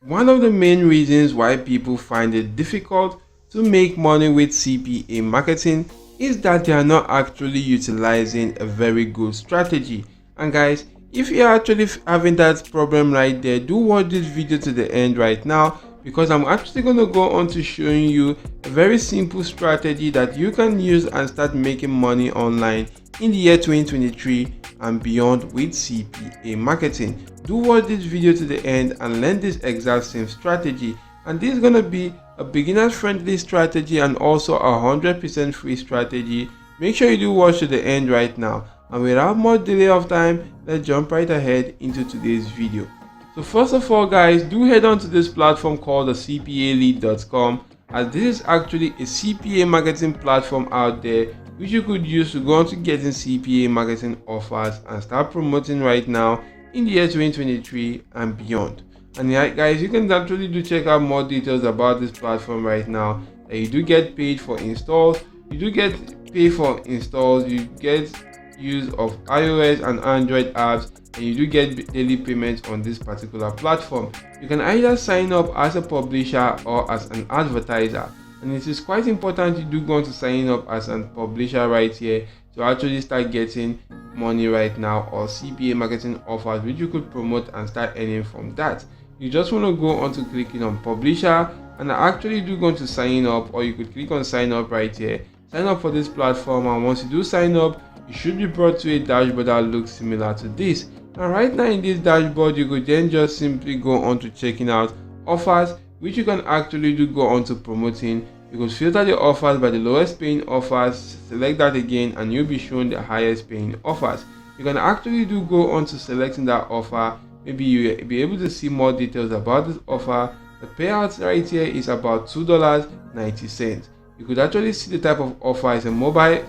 One of the main reasons why people find it difficult to make money with CPA marketing is that they are not actually utilizing a very good strategy. And guys, if you are actually having that problem right there, do watch this video to the end right now, because I'm actually going to go on to showing you a very simple strategy that you can use and start making money online in the year 2023 and beyond with CPA marketing. Do watch this video to the end and learn this exact same strategy, and this is going to be a beginner friendly strategy and also a 100% free strategy. Make sure you do watch to the end right now, and without more delay of time, let's jump right ahead into today's video. So first of all guys, do head on to this platform called the CPAlead.com, as this is actually a CPA marketing platform out there which you could use to go on to getting CPA marketing offers and start promoting right now in the year 2023 and beyond. And yeah, guys, you can actually do check out more details about this platform right now. That you do get paid for installs, you do get paid for installs, you get use of iOS and Android apps, and you do get daily payments on this particular platform. You can either sign up as a publisher or as an advertiser, and it is quite important you do go on to sign up as a publisher right here to actually start getting money right now, or CPA marketing offers which you could promote and start earning from that. You just want to go on to clicking on publisher and actually do go on to sign up, or you could click on sign up right here, sign up for this platform, and once you do sign up, you should be brought to a dashboard that looks similar to this. And right now in this dashboard, you could then just simply go on to checking out offers which you can actually do go on to promoting. You could filter the offers by the lowest paying offers, select that again, and you'll be shown the highest paying offers. You can actually do go on to selecting that offer. Maybe you'll be able to see more details about this offer. The payout right here is about $2.90. You could actually see the type of offer is a mobile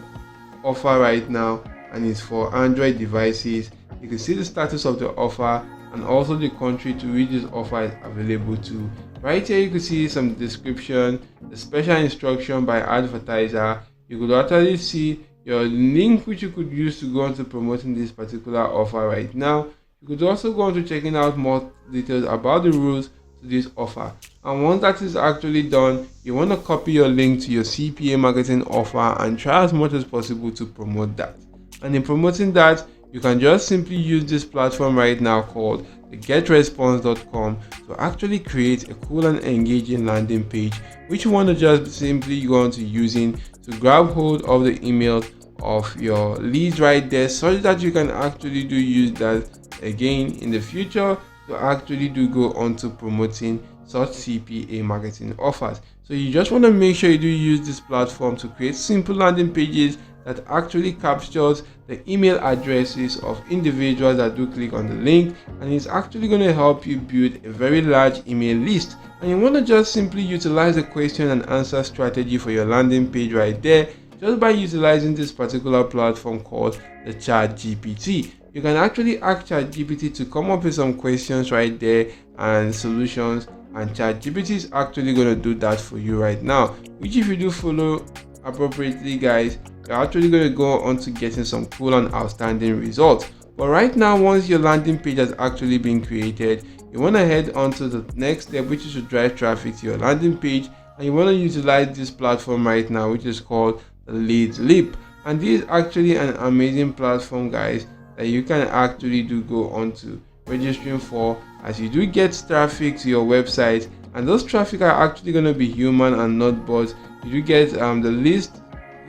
offer right now, and it's for Android devices. You can see the status of the offer and also the country to which this offer is available to. Right here you can see some description, the special instruction by advertiser. You could actually see your link which you could use to go on to promoting this particular offer right now. You could also go on to checking out more details about the rules to this offer, and once that is actually done, you want to copy your link to your CPA marketing offer and try as much as possible to promote that. And in promoting that, you can just simply use this platform right now called the getresponse.com to actually create a cool and engaging landing page which you want to just simply go on to using to grab hold of the email of your leads right there, so that you can actually do use that again in the future to actually do go on to promoting such CPA marketing offers. So you just want to make sure you do use this platform to create simple landing pages that actually captures the email addresses of individuals that do click on the link, and it's actually going to help you build a very large email list. And you want to just simply utilize the question and answer strategy for your landing page right there, just by utilizing this particular platform called the ChatGPT. You can actually ask ChatGPT to come up with some questions right there and solutions, and ChatGPT is actually going to do that for you right now, which if you do follow appropriately guys, you're actually going to go on to getting some cool and outstanding results. But right now, once your landing page has actually been created, you want to head on to the next step, which is to drive traffic to your landing page, and you want to utilize this platform right now which is called the Lead Leap. And this is actually an amazing platform guys that you can actually do go on to registering for, as you do get traffic to your website, and those traffic are actually going to be human and not bots. You do get the list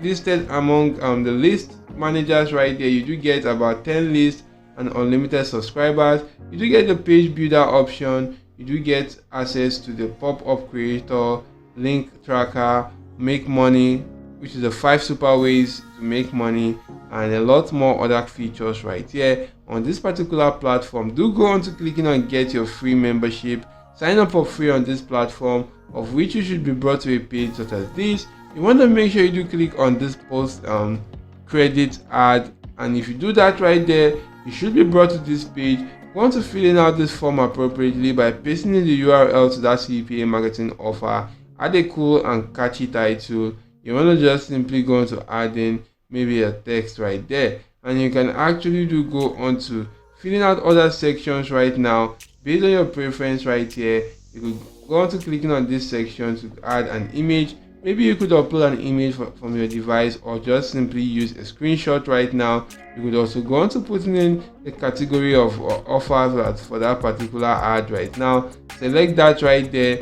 listed among the list managers right there. You do get about 10 lists and unlimited subscribers. You do get the page builder option. You do get access to the pop-up creator, link tracker, make money, which is the 5 super ways to make money, and a lot more other features right here on this particular platform. Do go on to clicking on get your free membership. Sign up for free on this platform, of which you should be brought to a page such as this. You want to make sure you do click on this post credit ad, and if you do that right there, you should be brought to this page. Go on to filling out this form appropriately by pasting in the URL to that CPA marketing offer. Add a cool and catchy title. You want to just simply go on to add in maybe a text right there, and you can actually do go on to filling out other sections right now based on your preference right here, you could go on to clicking on this section to add an image. Maybe you could upload an image from your device, or just simply use a screenshot right now. You could also go on to putting in the category of offers for that particular ad right now. Select that right there,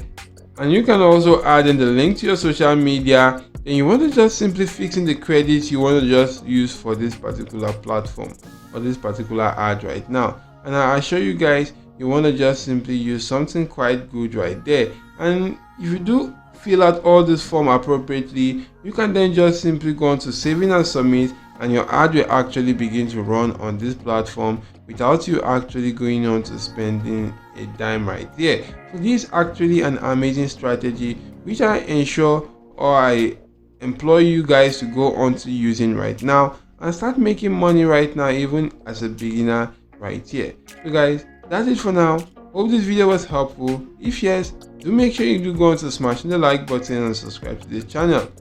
and you can also add in the link to your social media. Then you want to just simply fix in the credits you want to just use for this particular platform or this particular ad right now. And I assure you guys, you want to just simply use something quite good right there. And if you do fill out all this form appropriately, you can then just simply go on to saving and submit, and your ad will actually begin to run on this platform without you actually going on to spending a dime right there. So this is actually an amazing strategy, which I ensure, or I employ you guys to go on to using right now and start making money right now, even as a beginner right here. So guys, that's it for now. Hope this video was helpful. If yes, do make sure you do go on to smash the like button and subscribe to this channel.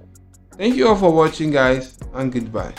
Thank you all for watching guys, and goodbye.